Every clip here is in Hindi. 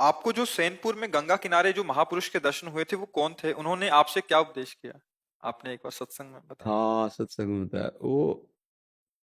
आपको जो सैनपुर में गंगा किनारे जो महापुरुष के दर्शन हुए थे वो कौन थे? उन्होंने आपसे क्या उपदेश किया? आपने एक बार सत्संग में बताया। हाँ, सत्संग में बताया। वो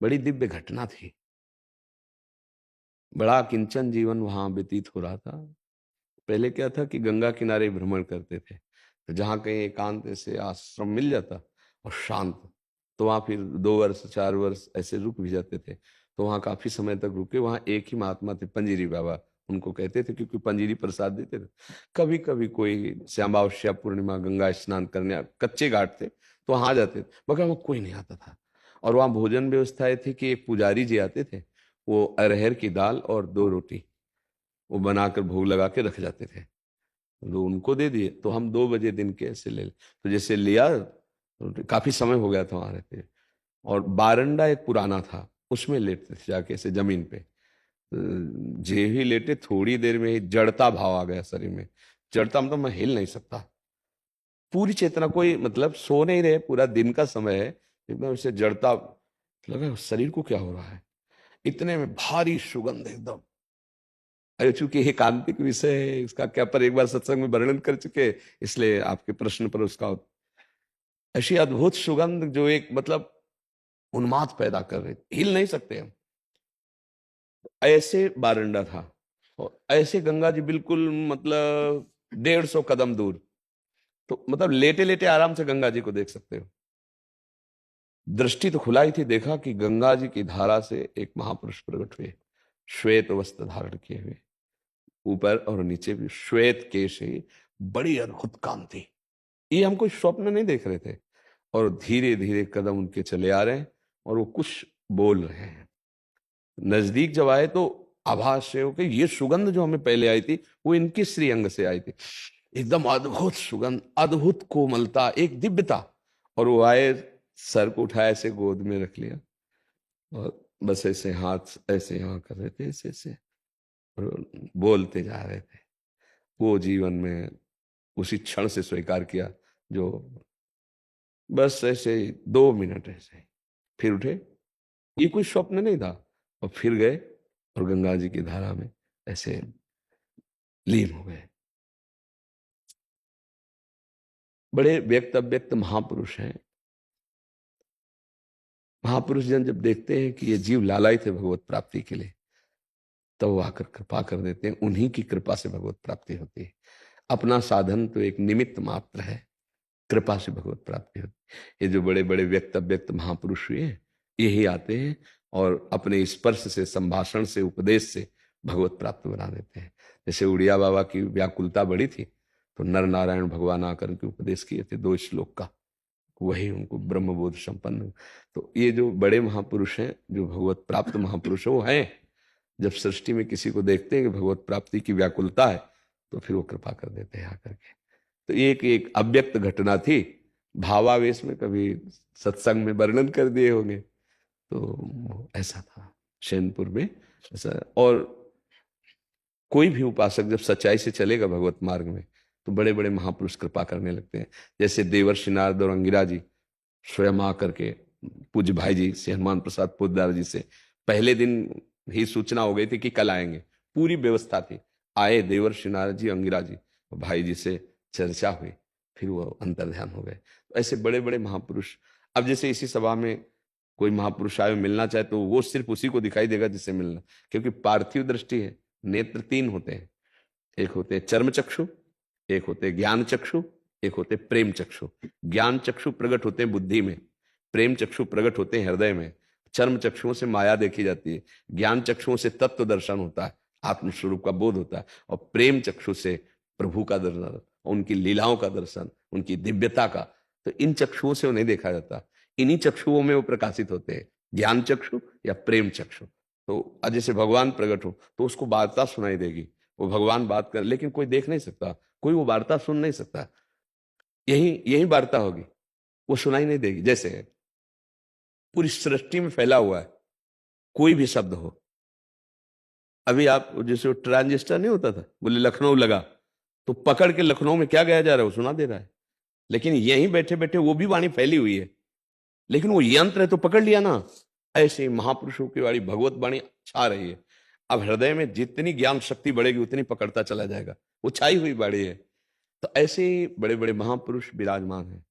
बड़ी दिव्य घटना थी। बड़ा किंचन जीवन वहां व्यतीत हो रहा था। पहले क्या था कि गंगा किनारे भ्रमण करते थे, तो जहाँ कहीं एकांत से आश्रम मिल जाता और शांत, तो वहां फिर 2 वर्ष 4 वर्ष ऐसे रुक भी जाते थे। तो वहां काफी समय तक रुके। वहां एक ही महात्मा थे, पंजीरी बाबा उनको कहते थे, क्योंकि पंजीरी प्रसाद देते थे। कभी कभी कोई श्यामावस्या पूर्णिमा गंगा स्नान करने कच्चे घाट थे तो वहां आ जाते थे, मगर वहां कोई नहीं आता था। और वहां भोजन व्यवस्था थी कि एक पुजारी जी आते थे, वो अरहर की दाल और 2 रोटी वो बनाकर भोग लगा के रख जाते थे। तो उनको दे दिए, तो हम 2 बजे दिन के ऐसे ले तो जैसे लिया, तो काफी समय हो गया था वहां रहते। और बारंडा एक पुराना था, उसमें लेटते थे जाके ऐसे जमीन पे। जे ही लेटे, थोड़ी देर में ही जड़ता भाव आ गया शरीर में। जड़ता मतलब मैं हिल नहीं सकता, पूरी चेतना, कोई मतलब सो नहीं रहे, पूरा दिन का समय है, एकदम ऐसे जड़ता। लगा शरीर को क्या हो रहा है। इतने में भारी सुगंध एकदम। अरे चूंकि एकांतिक विषय है इसका, क्या पर एक बार सत्संग में वर्णन कर चुके, इसलिए आपके प्रश्न पर उसका ऐसी अद्भुत सुगंध जो एक मतलब उन्माद पैदा कर रही थी। हिल नहीं सकते हम। ऐसे बारंडा था और ऐसे गंगा जी बिल्कुल मतलब 150 कदम दूर। तो मतलब लेटे लेटे आराम से गंगा जी को देख सकते हो। दृष्टि तो खुलाई थी, देखा कि गंगा जी की धारा से एक महापुरुष प्रकट हुए, श्वेत वस्त्र धारण किए हुए, ऊपर और नीचे भी श्वेत केशरी, बड़ी अद्भुत कांति। ये हम कोई स्वप्न नहीं देख रहे थे। और धीरे धीरे कदम उनके चले आ रहे हैं और वो कुछ बोल रहे हैं। नजदीक जब आए तो आभास से हो कि ये सुगंध जो हमें पहले आई थी वो इनके श्रीअंग से आई थी। एकदम अद्भुत सुगंध, अद्भुत कोमलता, एक दिव्यता। और वो आए, सर को उठाया, ऐसे गोद में रख लिया और बस ऐसे हाथ ऐसे यहाँ कर रहे थे, ऐसे ऐसे, और बोलते जा रहे थे। वो जीवन में उसी क्षण से स्वीकार किया, जो बस ऐसे 2 मिनट ऐसे ही। फिर उठे, ये कोई स्वप्न नहीं था। और फिर गए और गंगा जी की धारा में ऐसे लीन हो गए। बड़े व्यक्त अव्यक्त महापुरुष हैं। महापुरुष जन जब देखते हैं कि ये जीव लालायित है भगवत प्राप्ति के लिए, तब वो आकर कृपा कर देते हैं। उन्हीं की कृपा से भगवत प्राप्ति होती है। अपना साधन तो एक निमित्त मात्र है, कृपा से भगवत प्राप्ति होती है। ये जो बड़े बड़े व्यक्त अव्यक्त महापुरुष हुए हैं, यही आते हैं और अपने स्पर्श से, संभाषण से, उपदेश से भगवत प्राप्त बना देते हैं। जैसे उड़िया बाबा की व्याकुलता बड़ी थी, तो नर नारायण भगवान आकर के उपदेश किए थे 2 श्लोक का, वही उनको ब्रह्मबोध संपन्न। तो ये जो बड़े महापुरुष हैं, जो भगवत प्राप्त महापुरुष है, वो हैं। जब सृष्टि में किसी को देखते हैं कि भगवत प्राप्ति की व्याकुलता है, तो फिर वो कृपा कर देते हैं आकर के। तो ये एक अव्यक्त घटना थी, भावावेश में कभी सत्संग में वर्णन कर दिए होंगे। तो ऐसा था शैनपुर में ऐसा। और कोई भी उपासक जब सच्चाई से चलेगा भगवत मार्ग में, तो बड़े बड़े महापुरुष कृपा करने लगते हैं। जैसे देवर्षि नारद और अंगिरा जी स्वयं आकर के पूज्य भाई जी से, हनुमान प्रसाद पोद्दार जी से पहले दिन ही सूचना हो गई थी कि कल आएंगे, पूरी व्यवस्था थी। आए देवर्षि नारद जी, अंगिरा जी, भाई जी से चर्चा हुई, फिर वो अंतर्ध्यान हो गए। तो ऐसे बड़े बड़े महापुरुष। अब जैसे इसी सभा में कोई महापुरुष आए मिलना चाहे, तो वो सिर्फ उसी को दिखाई देगा जिससे मिलना, क्योंकि पार्थिव दृष्टि है। नेत्र 3 होते हैं, एक होते हैं चर्म चक्षु, एक होते हैं ज्ञान चक्षु, एक होते हैं प्रेम चक्षु। ज्ञान चक्षु प्रकट होते हैं बुद्धि में, प्रेम चक्षु प्रकट होते हैं हृदय में। चर्म चक्षुओं से माया देखी जाती है, ज्ञान चक्षुओं से तत्व दर्शन होता है, आत्मस्वरूप का बोध होता है, और प्रेम चक्षु से प्रभु का दर्शन, उनकी लीलाओं का दर्शन, उनकी दिव्यता का। तो इन चक्षुओं से उन्हें देखा जाता, इन्हीं चक्षुओं में वो प्रकाशित होते हैं, ज्ञान चक्षु या प्रेम चक्षु। तो जैसे भगवान प्रकट हो तो उसको वार्ता सुनाई देगी, वो भगवान बात कर, लेकिन कोई देख नहीं सकता, कोई वो वार्ता सुन नहीं सकता। यही यही वार्ता होगी, वो सुनाई नहीं देगी। जैसे पूरी सृष्टि में फैला हुआ है, कोई भी शब्द हो। अभी आप जैसे वो ट्रांजिस्टर नहीं होता था, बोले लखनऊ लगा, तो पकड़ के लखनऊ में क्या गया जा रहा है वो सुना दे रहा है। लेकिन यहीं बैठे बैठे वो भी वाणी फैली हुई है, लेकिन वो यंत्र है तो पकड़ लिया ना। ऐसे ही महापुरुषों की वाणी, भगवत वाणी छा रही है। अब हृदय में जितनी ज्ञान शक्ति बढ़ेगी उतनी पकड़ता चला जाएगा, वो छाई हुई बाड़ी है। तो ऐसे ही बड़े बड़े महापुरुष विराजमान हैं,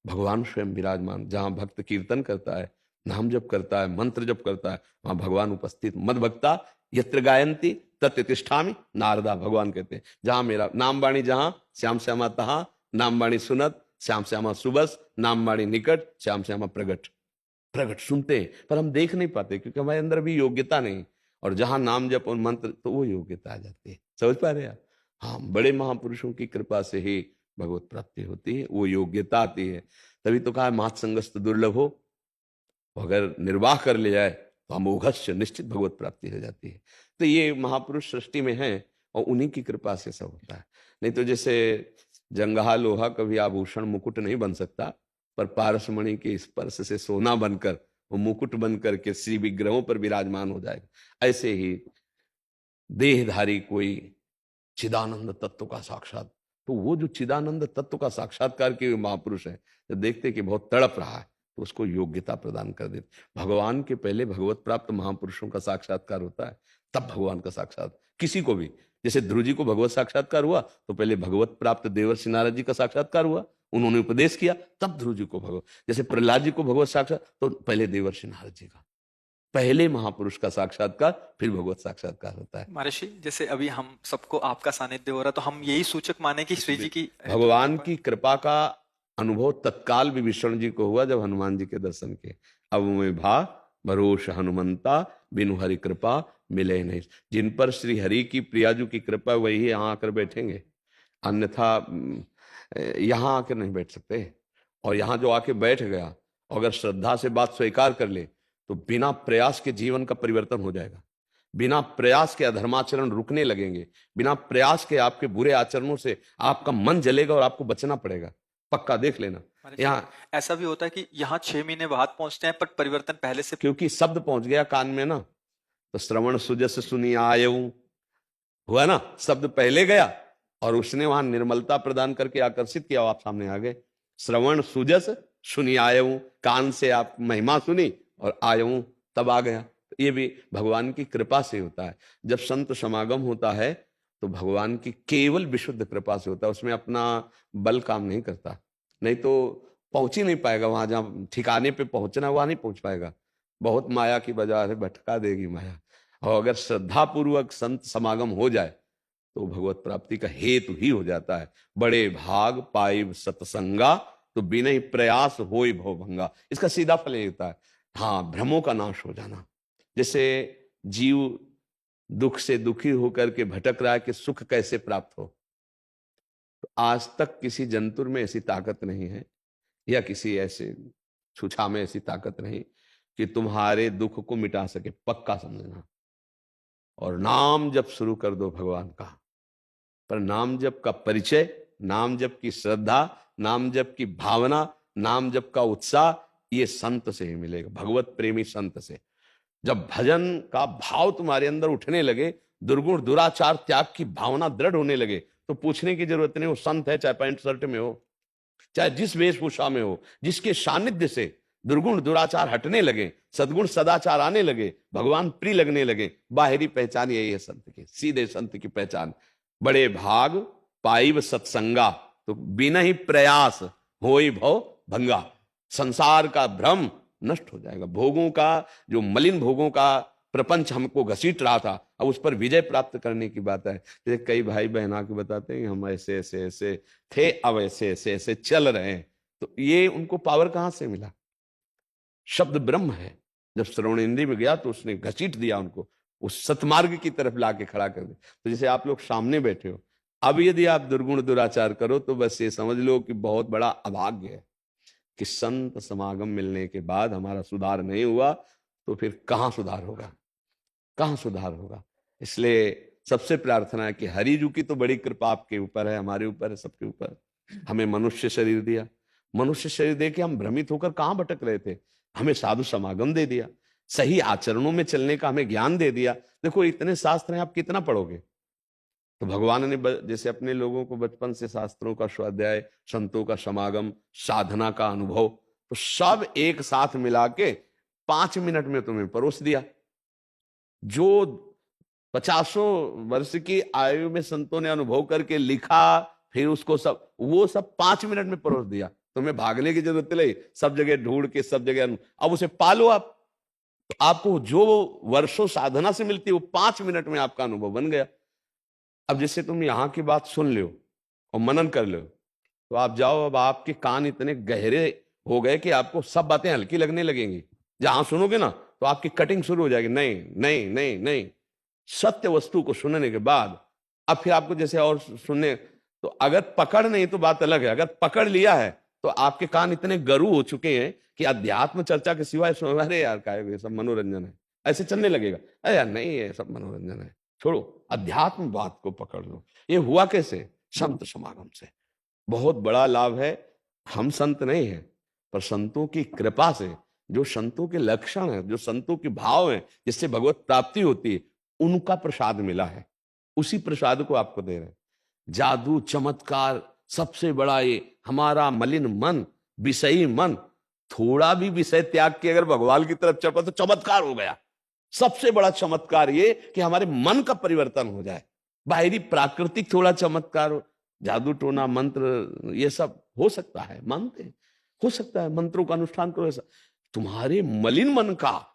भगवान स्वयं विराजमान। जहां भक्त कीर्तन करता है, नाम जप करता है, मंत्र जप करता है, वहां भगवान उपस्थित। मद भक्ता यत्र गायंती तत्र तिष्ठामि नारदा, भगवान कहते हैं जहां मेरा नाम वाणी, जहां श्याम श्यामा तहां नाम वाणी सुनत, श्याम श्यामा सुबस नाम वाणी निकट, श्याम श्यामा प्रगट। प्रगट सुनते हैं पर हम देख नहीं पाते क्योंकि हमारे अंदर भी योग्यता नहीं। और जहां नाम जप और मंत्र, तो वो योग्यता आ जाती है। समझ पा रहे हैं आप? हाँ, बड़े महापुरुषों की कृपा से ही भगवत प्राप्ति होती है, वो योग्यता आती है। तभी तो कहा मात संगस्त दुर्लभ हो, अगर निर्वाह कर ले जाए तो अमोघस्य निश्चित भगवत प्राप्ति हो जाती है। तो ये महापुरुष सृष्टि में हैं और उन्हीं की कृपा से सब होता है। नहीं तो जैसे जंगहा लोहा कभी आभूषण मुकुट नहीं बन सकता, पर पारसमणि के स्पर्श से सोना बनकर वो मुकुट बनकर के श्री विग्रहों पर विराजमान हो जाएगा। ऐसे ही देहधारी कोई चिदानंद तत्व का साक्षात, तो वो जो चिदानंद तत्व का साक्षात्कार के महापुरुष है, जब देखते कि बहुत तड़प रहा है तो उसको योग्यता प्रदान कर देते। भगवान के पहले भगवत प्राप्त महापुरुषों का साक्षात्कार होता है, तब भगवान का साक्षात किसी को भी। जैसे ध्रुव जी को भगवत साक्षात्कार हुआ तो पहले भगवत प्राप्त देवर्षि नारद जी का साक्षात्कार हुआ, उन्होंने उपदेश किया, तब ध्रुव जी को भगवत। जैसे प्रहलाद जी को भगवत साक्षात, तो पहले देवर्षि नारद जी का, पहले महापुरुष का साक्षात्कार, फिर भगवत साक्षात्कार होता है। महर्षि, जैसे अभी हम सबको आपका सानिध्य हो रहा, तो हम यही सूचक माने कि श्री जी की भगवान की कृपा का अनुभव तत्काल विभीषण जी को हुआ जब हनुमान जी के दर्शन किए। अब में भा भरोस हनुमंता, बिनु हरि कृपा मिले नहीं। जिन पर श्री हरि की प्रियाजू की कृपा, वही यहाँ आकर बैठेंगे, अन्यथा यहाँ आकर नहीं बैठ सकते। और यहाँ जो आके बैठ गया, अगर श्रद्धा से बात स्वीकार कर ले, तो बिना प्रयास के जीवन का परिवर्तन हो जाएगा। बिना प्रयास के अधर्माचरण रुकने लगेंगे, बिना प्रयास के आपके बुरे आचरणों से आपका मन जलेगा और आपको बचना पड़ेगा। पक्का देख लेना। यहाँ ऐसा भी होता है कि यहाँ 6 महीने बाद पहुंचते हैं पर परिवर्तन पहले से, क्योंकि शब्द पहुंच गया कान में ना, तो श्रवण सुजस सुनी आयऊ हुआ ना, शब्द पहले गया और उसने वहां निर्मलता प्रदान करके आकर्षित किया, आप सामने आ गए। श्रवण सुजस सुनी आयऊ, कान से आप महिमा सुनी और आयऊ तब आ गया। ये भी भगवान की कृपा से होता है। जब संत समागम होता है तो भगवान की केवल विशुद्ध कृपा से होता है, उसमें अपना बल काम नहीं करता। नहीं तो पहुंच ही नहीं पाएगा वहां, जहां ठिकाने पे पहुंचना वहां नहीं पहुंच पाएगा। बहुत माया की बाजार है, भटका देगी माया। और अगर श्रद्धा पूर्वक संत समागम हो जाए तो भगवत प्राप्ति का हेतु ही हो जाता है। बड़े भाग पाइब सत्संगा, तो बिना ही प्रयास होई भवभंगा। इसका सीधा फल ये होता है, हाँ, भ्रमों का नाश हो जाना। जैसे जीव दुख से दुखी होकर के भटक रहा है कि सुख कैसे प्राप्त हो, तो आज तक किसी जंतुर में ऐसी ताकत नहीं है, या किसी ऐसे छुछा में ऐसी ताकत नहीं कि तुम्हारे दुख को मिटा सके। पक्का समझना। और नाम जप शुरू कर दो भगवान का, पर नाम जप का परिचय, नाम जप की श्रद्धा, नाम जप की भावना, नाम जप का उत्साह, ये संत से ही मिलेगा, भगवत प्रेमी संत से। जब भजन का भाव तुम्हारे अंदर उठने लगे, दुर्गुण दुराचार त्याग की भावना दृढ़ होने लगे, तो पूछने की जरूरत नहीं, वो संत है, चाहे पैंट शर्ट में हो, चाहे जिस वेशभूषा में हो, जिसके सानिध्य से दुर्गुण दुराचार हटने लगे, सद्गुण सदाचार आने लगे, भगवान प्रिय लगने लगे। बाहरी पहचान यही है संत की, सीधे संत की पहचान। बड़े भाग पाइब सत्संगा, तो बिना ही प्रयास होई भव भंगा। संसार का भ्रम नष्ट हो जाएगा। भोगों का जो मलिन भोगों का प्रपंच हमको घसीट रहा था, अब उस पर विजय प्राप्त करने की बात है। जैसे कई भाई बहन आके बताते हैं हम ऐसे ऐसे ऐसे थे, अब ऐसे ऐसे ऐसे चल रहे हैं, तो ये उनको पावर कहां से मिला? शब्द ब्रह्म है। जब श्रवणेंद्रिय में गया तो उसने घसीट दिया उनको, उस सतमार्ग की तरफ लाके खड़ा कर दिया। तो जैसे आप लोग सामने बैठे हो, अब यदि आप दुर्गुण दुराचार करो तो बस ये समझ लो कि बहुत बड़ा अभाग्य है कि संत समागम मिलने के बाद हमारा सुधार नहीं हुआ, तो फिर कहां सुधार होगा, कहां सुधार होगा। इसलिए सबसे प्रार्थना है कि हरिजू की तो बड़ी कृपा आपके ऊपर है, हमारे ऊपर है, सबके ऊपर। हमें मनुष्य शरीर दिया, मनुष्य शरीर दे के हम भ्रमित होकर कहां भटक रहे थे, हमें साधु समागम दे दिया, सही आचरणों में चलने का हमें ज्ञान दे दिया। देखो इतने शास्त्र हैं, आप कितना पढ़ोगे? तो भगवान ने जैसे अपने लोगों को बचपन से शास्त्रों का स्वाध्याय, संतों का समागम, साधना का अनुभव, तो सब एक साथ मिला के 5 मिनट में तुम्हें परोस दिया। जो 50 वर्ष की आयु में संतों ने अनुभव करके लिखा, फिर उसको वो सब 5 मिनट में परोस दिया। तुम्हें भागने की जरूरत नहीं, सब जगह ढूंढ के सब जगह अब उसे पालो आप। आपको जो वर्षों साधना से मिलती है वो 5 मिनट में आपका अनुभव बन गया। अब जैसे तुम यहाँ की बात सुन लो और मनन कर लो, तो आप जाओ, अब आपके कान इतने गहरे हो गए कि आपको सब बातें हल्की लगने लगेंगी। जहां सुनोगे ना तो आपकी कटिंग शुरू हो जाएगी, नहीं नहीं नहीं नहीं। सत्य वस्तु को सुनने के बाद अब फिर आपको जैसे और सुनने, तो अगर पकड़ नहीं तो बात अलग है, अगर पकड़ लिया है तो आपके कान इतने गरू हो चुके हैं कि अध्यात्म चर्चा के सिवाय अरे यार का ये सब मनोरंजन है, ऐसे चलने लगेगा। अरे यार नहीं, ये सब मनोरंजन है, छोड़ो, अध्यात्म बात को पकड़ लो। ये हुआ कैसे? संत समागम से। बहुत बड़ा लाभ है। हम संत नहीं हैं, पर संतों की कृपा से, जो संतों के लक्षण है, जो संतों के भाव है, जिससे भगवत प्राप्ति होती है, उनका प्रसाद मिला है, उसी प्रसाद को आपको दे रहे हैं। जादू चमत्कार सबसे बड़ा ये हमारा मलिन मन, विषयी मन, थोड़ा भी विषय त्याग के अगर भगवान की तरफ चल पड़ा तो चमत्कार हो गया। सबसे बड़ा चमत्कार ये कि हमारे मन का परिवर्तन हो जाए। बाहरी प्राकृतिक थोड़ा चमत्कार हो, जादू टोना मंत्र ये सब हो सकता है, मानते हैं, हो सकता है, मंत्रों का अनुष्ठान करो, ऐसा तुम्हारे मलिन मन का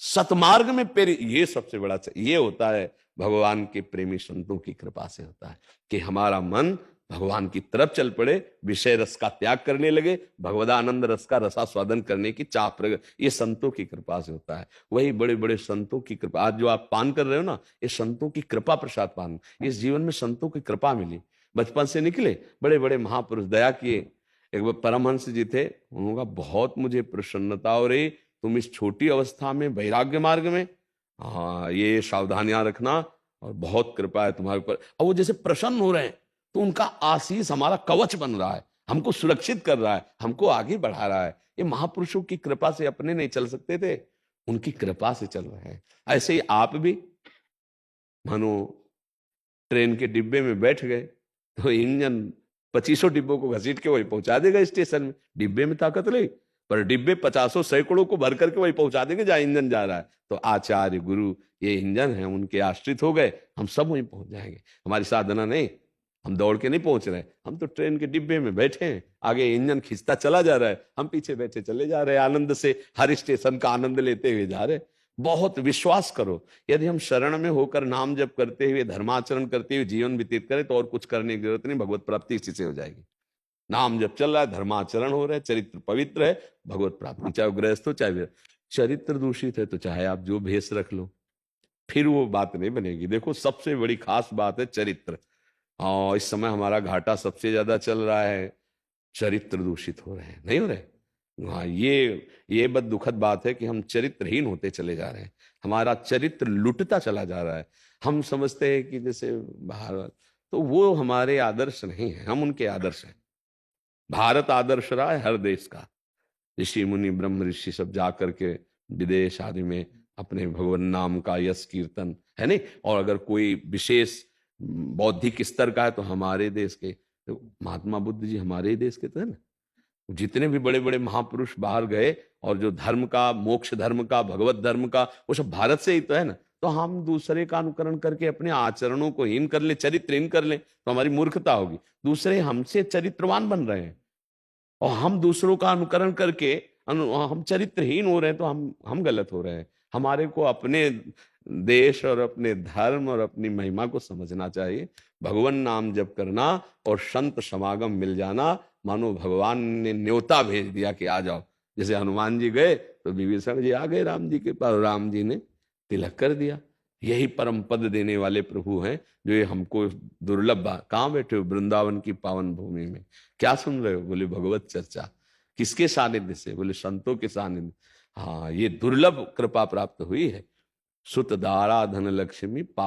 सतमार्ग में ये सबसे बड़ा ये होता है भगवान के प्रेमी संतों की कृपा से होता है कि हमारा मन भगवान की तरफ चल पड़े, विषय रस का त्याग करने लगे, भगवदानंद रस का रसास्वादन करने की चाह प्रगट, ये संतों की कृपा से होता है। वही बड़े बड़े संतों की कृपा, आज जो आप पान कर रहे हो ना, ये संतों की कृपा प्रसाद पान। इस जीवन में संतों की कृपा मिली, बचपन से निकले बड़े बड़े महापुरुष दया किए। एक बार परमहंस जी थे, उन्होंने कहा बहुत मुझे प्रसन्नता हो रही, तुम इस छोटी अवस्था में वैराग्य मार्ग में, हाँ ये सावधानियां रखना और बहुत कृपा है तुम्हारे ऊपर। और वो जैसे प्रसन्न हो रहे हैं, तो उनका आशीष हमारा कवच बन रहा है, हमको सुरक्षित कर रहा है, हमको आगे बढ़ा रहा है। ये महापुरुषों की कृपा से अपने नहीं चल सकते थे, उनकी कृपा से चल रहे हैं। ऐसे ही आप भी मानो ट्रेन के डिब्बे में बैठ गए तो इंजन 25 डिब्बों को घसीट के वही पहुंचा देगा स्टेशन में। डिब्बे में ताकत नहीं, पर डिब्बे 50 सैकड़ों को भर करके वही पहुंचा देंगे जहां इंजन जा रहा है। तो आचार्य गुरु ये इंजन है, उनके आश्रित हो गए, हम सब वहीं पहुंच जाएंगे। हमारी साधना नहीं, हम दौड़ के नहीं पहुंच रहे, हम तो ट्रेन के डिब्बे में बैठे हैं, आगे इंजन खिंचता चला जा रहा है, हम पीछे बैठे चले जा रहे हैं, आनंद से हर स्टेशन का आनंद लेते हुए जा रहे हैं। बहुत विश्वास करो, यदि हम शरण में होकर नाम जप करते हुए, धर्माचरण करते हुए जीवन व्यतीत करें तो और कुछ करने की जरूरत नहीं, भगवत प्राप्ति इसी से हो जाएगी। नाम जब चल रहा है, धर्माचरण हो रहा है, चरित्र पवित्र है, भगवत प्राप्ति, चाहे गृहस्थ हो चाहे चरित्र दूषित है तो चाहे आप जो भेष रख लो, फिर वो बात नहीं बनेगी। देखो सबसे बड़ी खास बात है चरित्र। और इस समय हमारा घाटा सबसे ज्यादा चल रहा है, चरित्र दूषित हो रहे हैं, नहीं हो रहे। हाँ, ये बद दुखद बात है कि हम चरित्रहीन होते चले जा रहे हैं, हमारा चरित्र लुटता चला जा रहा है। हम समझते हैं कि जैसे भारत, तो वो हमारे आदर्श नहीं है, हम उनके आदर्श हैं। भारत आदर्श रहा है हर देश का, ऋषि मुनि ब्रह्म ऋषि सब जा करके विदेश आदि में अपने भगवान नाम का यश कीर्तन है नहीं। और अगर कोई विशेष बौद्धिक स्तर का है तो हमारे देश के, तो महात्मा बुद्ध जी हमारे ही देश के थे ना। जितने भी बड़े बड़े महापुरुष बाहर गए और जो धर्म का, मोक्ष धर्म का, भगवत धर्म का, वो सब भारत से ही तो है ना। तो हम दूसरे का अनुकरण करके अपने आचरणों को हीन कर ले, चरित्रहीन कर ले, तो हमारी मूर्खता होगी। दूसरे हमसे चरित्रवान बन रहे हैं और हम दूसरों का अनुकरण करके हम चरित्रहीन हो रहे हैं, तो हम गलत हो रहे हैं। हमारे को अपने देश और अपने धर्म और अपनी महिमा को समझना चाहिए। भगवान नाम जप करना और संत समागम मिल जाना, मानो भगवान ने न्योता भेज दिया कि आ जाओ। जैसे हनुमान जी गए तो विभीषण जी आ गए राम जी के पास, राम जी ने तिलक कर दिया। यही परम पद देने वाले प्रभु हैं जो ये हमको दुर्लभ। कहाँ बैठे हो? वृंदावन की पावन भूमि में। क्या सुन रहे हो? बोले भगवत चर्चा। किसके सानिध्य से? बोले संतों के सानिध्य। हाँ, ये दुर्लभ कृपा प्राप्त हुई है। सुत दारा धन लक्ष्मी पाप